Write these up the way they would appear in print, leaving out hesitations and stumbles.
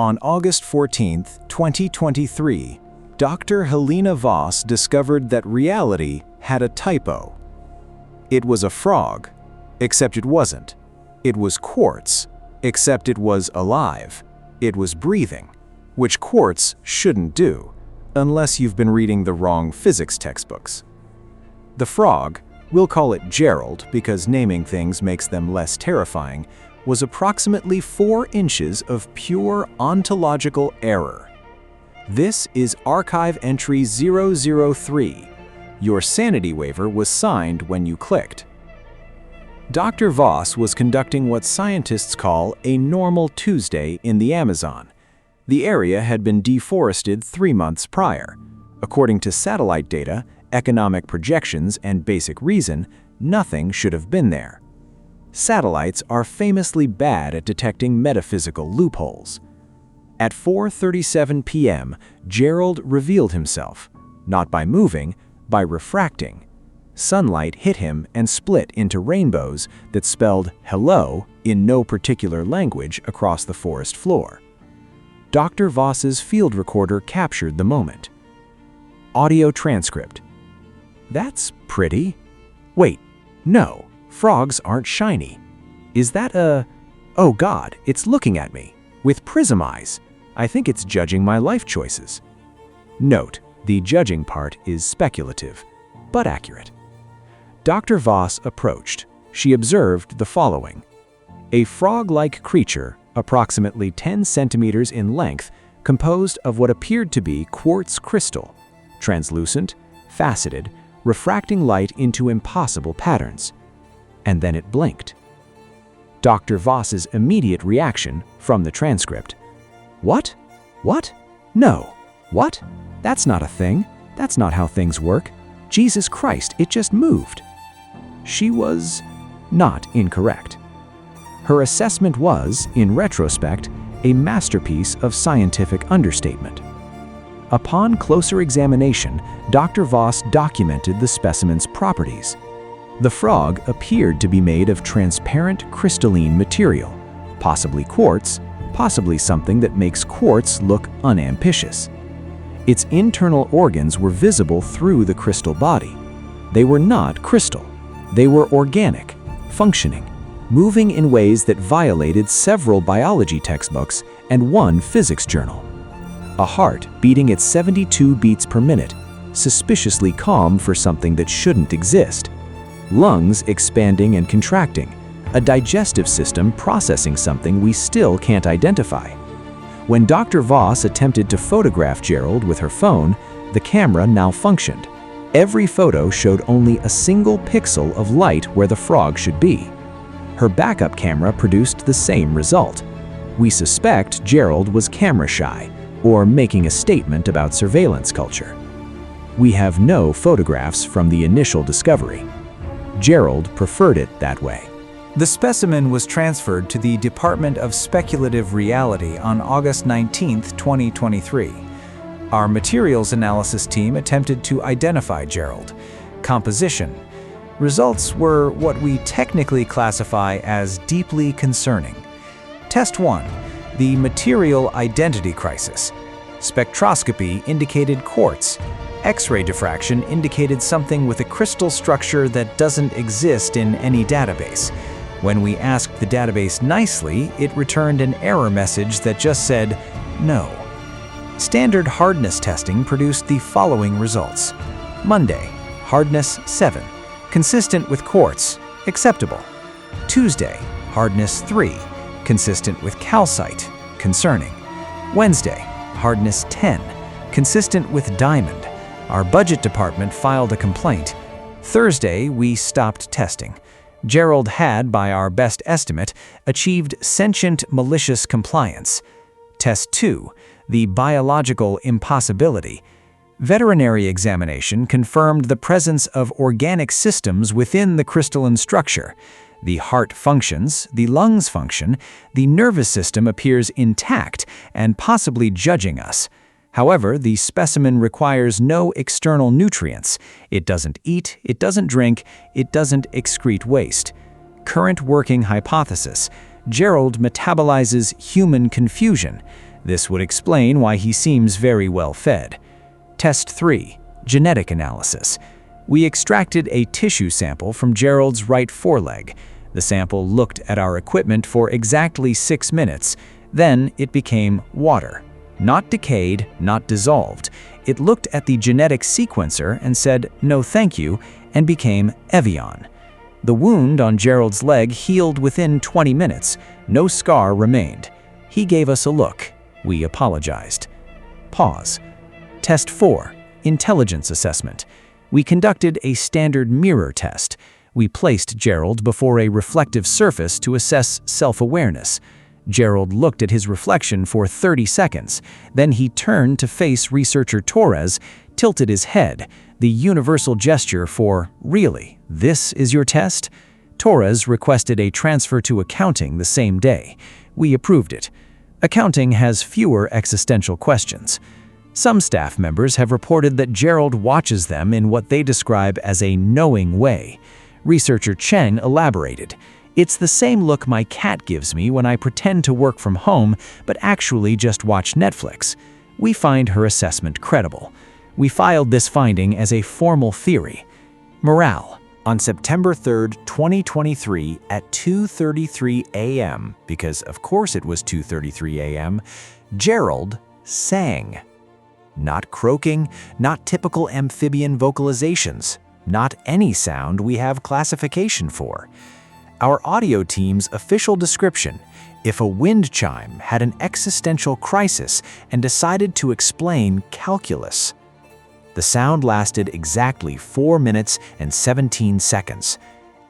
On August 14, 2023, Dr. Helena Voss discovered that reality had a typo. It was a frog, except it wasn't. It was quartz, except it was alive. It was breathing, which quartz shouldn't do, unless you've been reading the wrong physics textbooks. The frog, we'll call it Gerald because naming things makes them less terrifying, was approximately 4 inches of pure ontological error. This is Archive Entry 003. Your sanity waiver was signed when you clicked. Dr. Voss was conducting what scientists call a normal Tuesday in the Amazon. The area had been deforested 3 months prior. According to satellite data, economic projections, and basic reason, nothing should have been there. Satellites are famously bad at detecting metaphysical loopholes. At 4:37 p.m., Gerald revealed himself, not by moving, by refracting. Sunlight hit him and split into rainbows that spelled hello in no particular language across the forest floor. Dr. Voss's field recorder captured the moment. Audio transcript. That's pretty. Wait, no, frogs aren't shiny. Is that a... Oh God, it's looking at me, with prism eyes. I think it's judging my life choices. Note, the judging part is speculative, but accurate. Dr. Voss approached. She observed the following. A frog-like creature, approximately 10 centimeters in length, composed of what appeared to be quartz crystal, translucent, faceted, refracting light into impossible patterns. And then it blinked. Dr. Voss's immediate reaction from the transcript. What? What? No. What? That's not a thing. That's not how things work. Jesus Christ, it just moved. She was not incorrect. Her assessment was, in retrospect, a masterpiece of scientific understatement. Upon closer examination, Dr. Voss documented the specimen's properties. The frog appeared to be made of transparent crystalline material, possibly quartz, possibly something that makes quartz look unambitious. Its internal organs were visible through the crystal body. They were not crystal. They were organic, functioning, moving in ways that violated several biology textbooks and one physics journal. A heart beating at 72 beats per minute, suspiciously calm for something that shouldn't exist. Lungs expanding and contracting, a digestive system processing something we still can't identify. When Dr. Voss attempted to photograph Gerald with her phone, the camera malfunctioned. Every photo showed only a single pixel of light where the frog should be. Her backup camera produced the same result. We suspect Gerald was camera shy, or making a statement about surveillance culture. We have no photographs from the initial discovery. Gerald preferred it that way. The specimen was transferred to the Department of Speculative Reality on August 19, 2023. Our materials analysis team attempted to identify Gerald. Composition. Results were what we technically classify as deeply concerning. Test 1. The material identity crisis. Spectroscopy indicated quartz. X-ray diffraction indicated something with a crystal structure that doesn't exist in any database. When we asked the database nicely, it returned an error message that just said, no. Standard hardness testing produced the following results. Monday, hardness 7, consistent with quartz, acceptable. Tuesday, hardness 3, consistent with calcite, concerning. Wednesday, hardness 10, consistent with diamond. Our budget department filed a complaint. Thursday, we stopped testing. Gerald had, by our best estimate, achieved sentient malicious compliance. Test 2, the biological impossibility. Veterinary examination confirmed the presence of organic systems within the crystalline structure. The heart functions, the lungs function, the nervous system appears intact and possibly judging us. However, the specimen requires no external nutrients. It doesn't eat, it doesn't drink, it doesn't excrete waste. Current working hypothesis: Gerald metabolizes human confusion. This would explain why he seems very well fed. Test 3. Genetic analysis. We extracted a tissue sample from Gerald's right foreleg. The sample looked at our equipment for exactly 6 minutes. Then it became water. Not decayed, not dissolved. It looked at the genetic sequencer and said, "No thank you," and became Evian. The wound on Gerald's leg healed within 20 minutes. No scar remained. He gave us a look. We apologized. Pause. Test 4. Intelligence assessment. We conducted a standard mirror test. We placed Gerald before a reflective surface to assess self-awareness. Gerald looked at his reflection for 30 seconds. Then he turned to face researcher Torres, tilted his head, the universal gesture for, "Really, this is your test?" Torres requested a transfer to accounting the same day. We approved it. Accounting has fewer existential questions. Some staff members have reported that Gerald watches them in what they describe as a knowing way. Researcher Chen elaborated, "It's the same look my cat gives me when I pretend to work from home but actually just watch Netflix." We find her assessment credible. We filed this finding as a formal theory. Morale. On September 3, 2023 at 2:33 a.m., because of course it was 2:33 a.m., Gerald sang. Not croaking, not typical amphibian vocalizations, not any sound we have classification for. Our audio team's official description: if a wind chime had an existential crisis and decided to explain calculus. The sound lasted exactly 4 minutes and 17 seconds.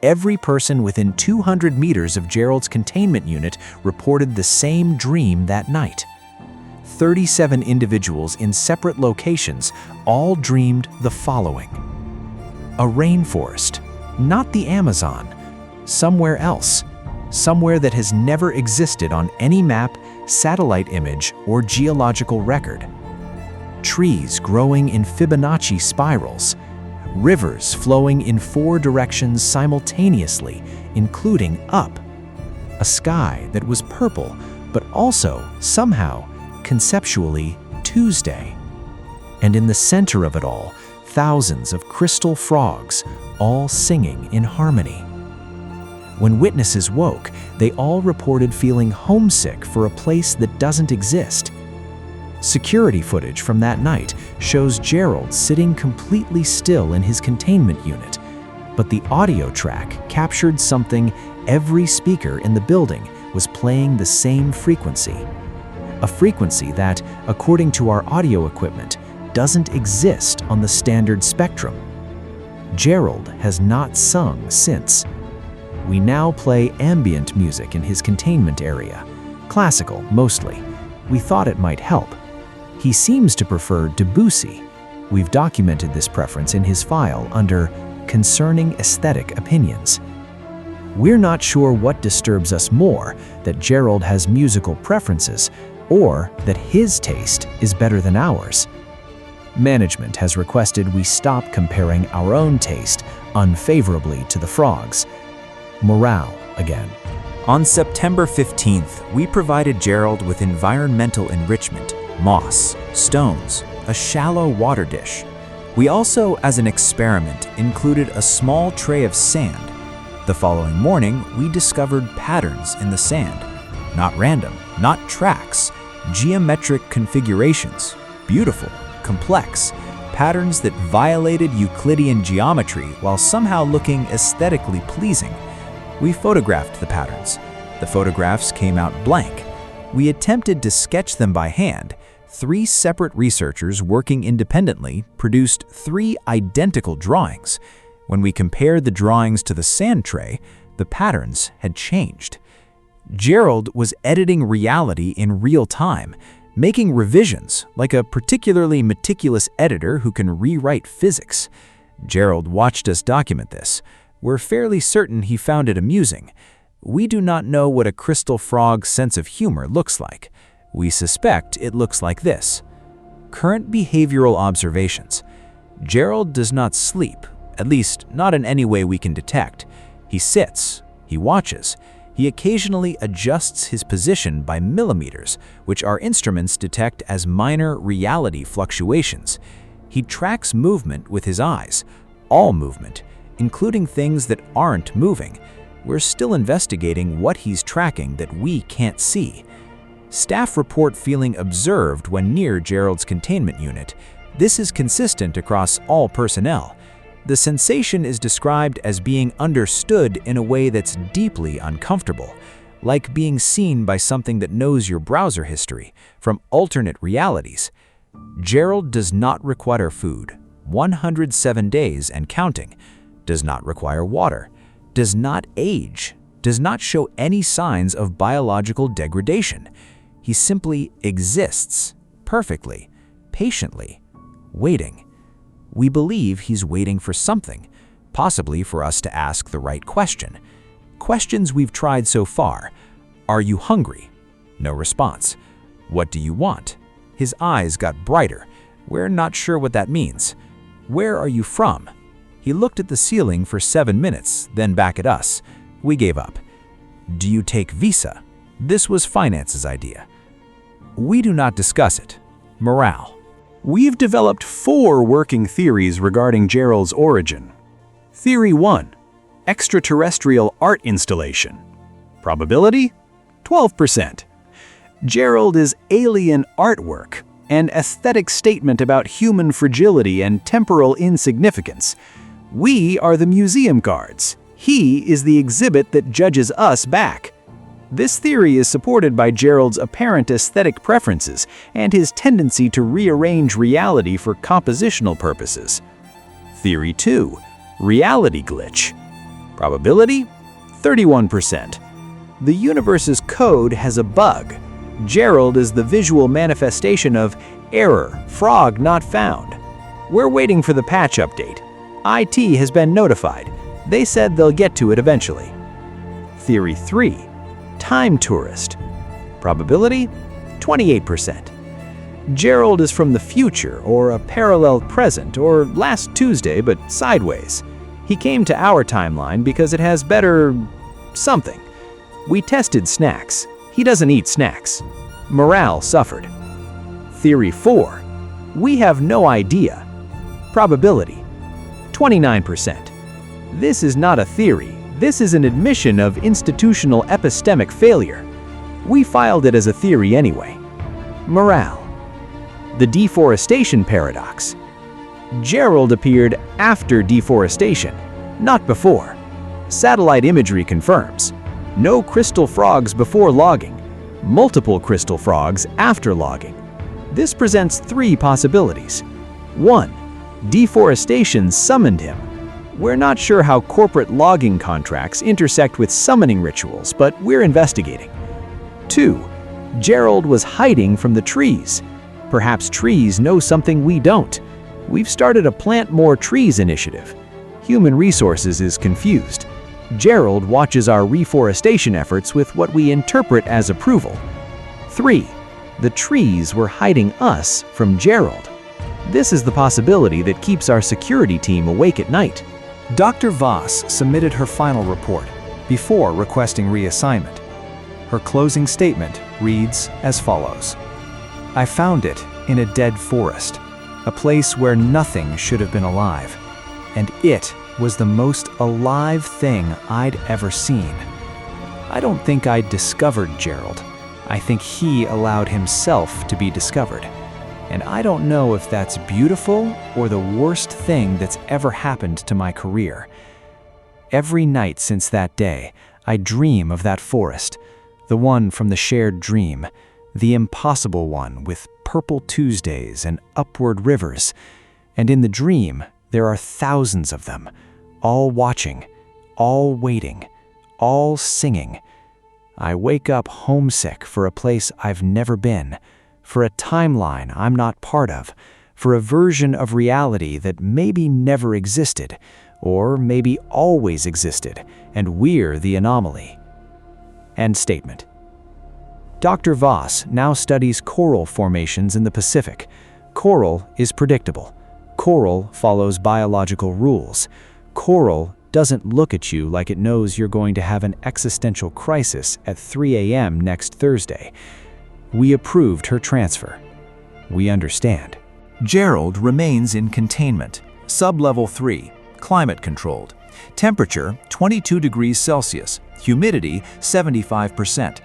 Every person within 200 meters of Gerald's containment unit reported the same dream that night. 37 individuals in separate locations all dreamed the following: a rainforest, not the Amazon, somewhere else, somewhere that has never existed on any map, satellite image, or geological record. Trees growing in Fibonacci spirals, rivers flowing in 4 directions simultaneously, including up, a sky that was purple, but also, somehow, conceptually, Tuesday. And in the center of it all, thousands of crystal frogs, all singing in harmony. When witnesses woke, they all reported feeling homesick for a place that doesn't exist. Security footage from that night shows Gerald sitting completely still in his containment unit, but the audio track captured something. Every speaker in the building was playing the same frequency. A frequency that, according to our audio equipment, doesn't exist on the standard spectrum. Gerald has not sung since. We now play ambient music in his containment area, classical mostly. We thought it might help. He seems to prefer Debussy. We've documented this preference in his file under Concerning Aesthetic Opinions. We're not sure what disturbs us more, that Gerald has musical preferences, or that his taste is better than ours. Management has requested we stop comparing our own taste unfavorably to the frogs. Morale again. On September 15th, we provided Gerald with environmental enrichment, moss, stones, a shallow water dish. We also, as an experiment, included a small tray of sand. The following morning, we discovered patterns in the sand. Not random, not tracks, geometric configurations, beautiful, complex, patterns that violated Euclidean geometry while somehow looking aesthetically pleasing. We photographed the patterns. The photographs came out blank. We attempted to sketch them by hand. 3 separate researchers working independently produced 3 identical drawings. When we compared the drawings to the sand tray, the patterns had changed. Gerald was editing reality in real time, making revisions like a particularly meticulous editor who can rewrite physics. Gerald watched us document this. We're fairly certain he found it amusing. We do not know what a crystal frog's sense of humor looks like. We suspect it looks like this. Current behavioral observations. Gerald does not sleep, at least not in any way we can detect. He sits, he watches, He occasionally adjusts his position by millimeters, which our instruments detect as minor reality fluctuations. He tracks movement with his eyes, all movement, including things that aren't moving. We're still investigating what he's tracking that we can't see. Staff report feeling observed when near Gerald's containment unit. This is consistent across all personnel. The sensation is described as being understood in a way that's deeply uncomfortable, like being seen by something that knows your browser history from alternate realities. Gerald does not require food, 107 days and counting, does not require water, does not age, does not show any signs of biological degradation. He simply exists, perfectly, patiently, waiting. We believe he's waiting for something, possibly for us to ask the right question. Questions we've tried so far. Are you hungry? No response. What do you want? His eyes got brighter. We're not sure what that means. Where are you from? He looked at the ceiling for 7 minutes, then back at us. We gave up. Do you take visa? This was finance's idea. We do not discuss it. Morale. We've developed 4 working theories regarding Gerald's origin. Theory 1. Extraterrestrial art installation. Probability? 12%. Gerald is alien artwork, an aesthetic statement about human fragility and temporal insignificance. We are the museum guards. He is the exhibit that judges us back. This theory is supported by Gerald's apparent aesthetic preferences and his tendency to rearrange reality for compositional purposes. Theory 2. Reality glitch. Probability? 31%. The universe's code has a bug. Gerald is the visual manifestation of error, frog not found. We're waiting for the patch update. IT has been notified. They said they'll get to it eventually. Theory 3. Time tourist. Probability? 28%. Gerald is from the future, or a parallel present, or last Tuesday but sideways. He came to our timeline because it has better something. We tested snacks. He doesn't eat snacks. Morale suffered. Theory 4. We have no idea. Probability? 29%. This is not a theory. This is an admission of institutional epistemic failure. We filed it as a theory anyway. Morale. The deforestation paradox. Gerald appeared after deforestation, not before. Satellite imagery confirms. No crystal frogs before logging. Multiple crystal frogs after logging. This presents 3 possibilities. 1. Deforestation summoned him. We're not sure how corporate logging contracts intersect with summoning rituals, but we're investigating. 2. Gerald was hiding from the trees. Perhaps trees know something we don't. We've started a Plant More Trees initiative. Human Resources is confused. Gerald watches our reforestation efforts with what we interpret as approval. 3. The trees were hiding us from Gerald. This is the possibility that keeps our security team awake at night. Dr. Voss submitted her final report before requesting reassignment. Her closing statement reads as follows. I found it in a dead forest, a place where nothing should have been alive, and it was the most alive thing I'd ever seen. I don't think I'd discovered Gerald. I think he allowed himself to be discovered. And I don't know if that's beautiful or the worst thing that's ever happened to my career. Every night since that day, I dream of that forest, the one from the shared dream, the impossible one with purple Tuesdays and upward rivers. And in the dream, there are thousands of them, all watching, all waiting, all singing. I wake up homesick for a place I've never been, for a timeline I'm not part of, for a version of reality that maybe never existed, or maybe always existed, and we're the anomaly. End statement. Dr. Voss now studies coral formations in the Pacific. Coral is predictable. Coral follows biological rules. Coral doesn't look at you like it knows you're going to have an existential crisis at 3 a.m. next Thursday. We approved her transfer. We understand. Gerald remains in containment, sublevel 3, climate controlled. Temperature 22 degrees Celsius, humidity 75%.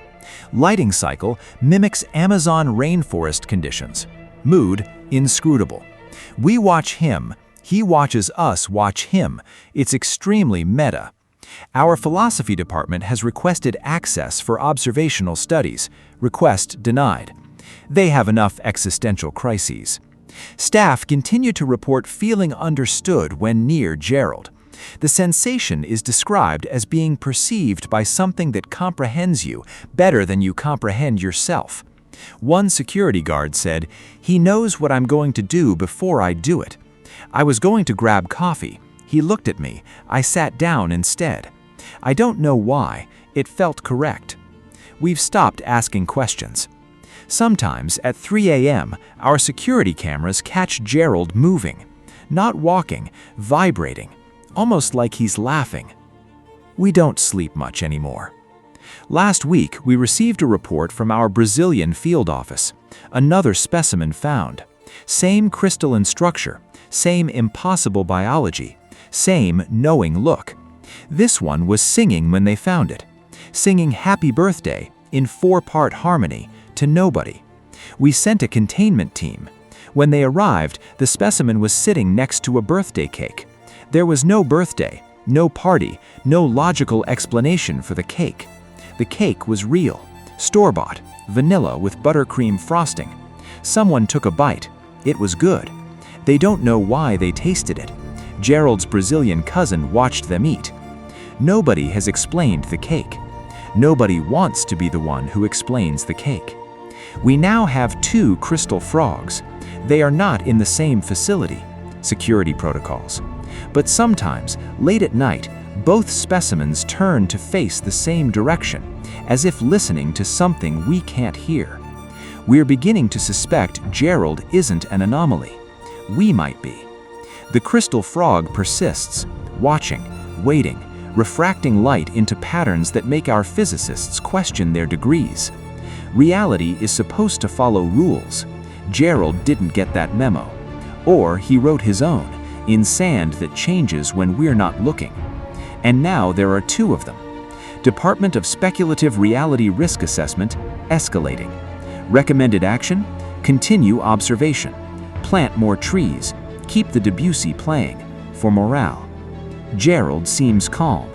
Lighting cycle mimics Amazon rainforest conditions. Mood inscrutable. We watch him, he watches us watch him. It's extremely meta. Our philosophy department has requested access for observational studies. Request denied. They have enough existential crises. Staff continue to report feeling understood when near Gerald. The sensation is described as being perceived by something that comprehends you better than you comprehend yourself. One security guard said, "He knows what I'm going to do before I do it." I was going to grab coffee. He looked at me. I sat down instead. I don't know why. It felt correct. We've stopped asking questions. Sometimes at 3 a.m., our security cameras catch Gerald moving. Not walking, vibrating. Almost like he's laughing. We don't sleep much anymore. Last week, we received a report from our Brazilian field office. Another specimen found. Same crystalline structure, same impossible biology, same knowing look. This one was singing when they found it. Singing Happy Birthday in 4-part harmony to nobody. We sent a containment team. When they arrived, the specimen was sitting next to a birthday cake. There was no birthday, no party, no logical explanation for the cake. The cake was real, store-bought, vanilla with buttercream frosting. Someone took a bite. It was good. They don't know why they tasted it. Gerald's Brazilian cousin watched them eat. Nobody has explained the cake. Nobody wants to be the one who explains the cake. We now have 2 crystal frogs. They are not in the same facility. Security protocols. But sometimes, late at night, both specimens turn to face the same direction, as if listening to something we can't hear. We're beginning to suspect Gerald isn't an anomaly. We might be. The crystal frog persists, watching, waiting, refracting light into patterns that make our physicists question their degrees. Reality is supposed to follow rules. Gerald didn't get that memo. Or he wrote his own, in sand that changes when we're not looking. And now there are 2 of them. Department of Speculative Reality Risk Assessment, escalating. Recommended action, continue observation. Plant more trees, keep the Debussy playing, for morale. Gerald seems calm,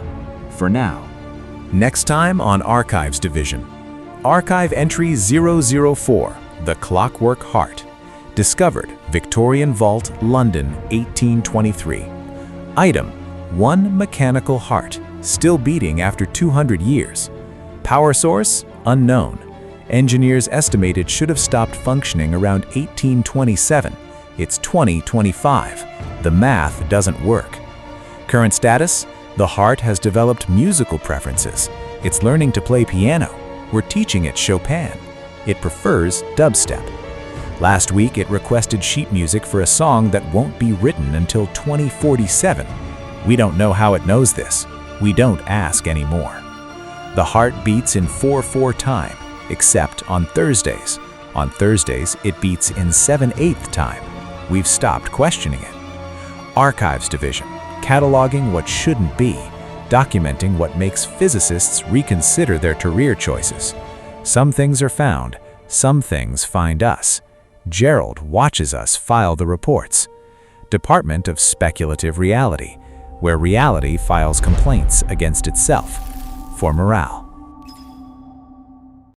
for now. Next time on Archives Division. Archive Entry 004, The Clockwork Heart. Discovered, Victorian Vault, London, 1823. Item, 1 mechanical heart, still beating after 200 years. Power source, unknown. Engineers estimate it should have stopped functioning around 1827. It's 2025. The math doesn't work. Current status, the heart has developed musical preferences. It's learning to play piano. We're teaching it Chopin. It prefers dubstep. Last week, it requested sheet music for a song that won't be written until 2047. We don't know how it knows this. We don't ask anymore. The heart beats in 4/4 time, except on Thursdays. On Thursdays, it beats in 7/8 time. We've stopped questioning it. Archives Division, cataloging what shouldn't be, documenting what makes physicists reconsider their career choices. Some things are found, some things find us. Gerald watches us file the reports. Department of Speculative Reality, where reality files complaints against itself for morale.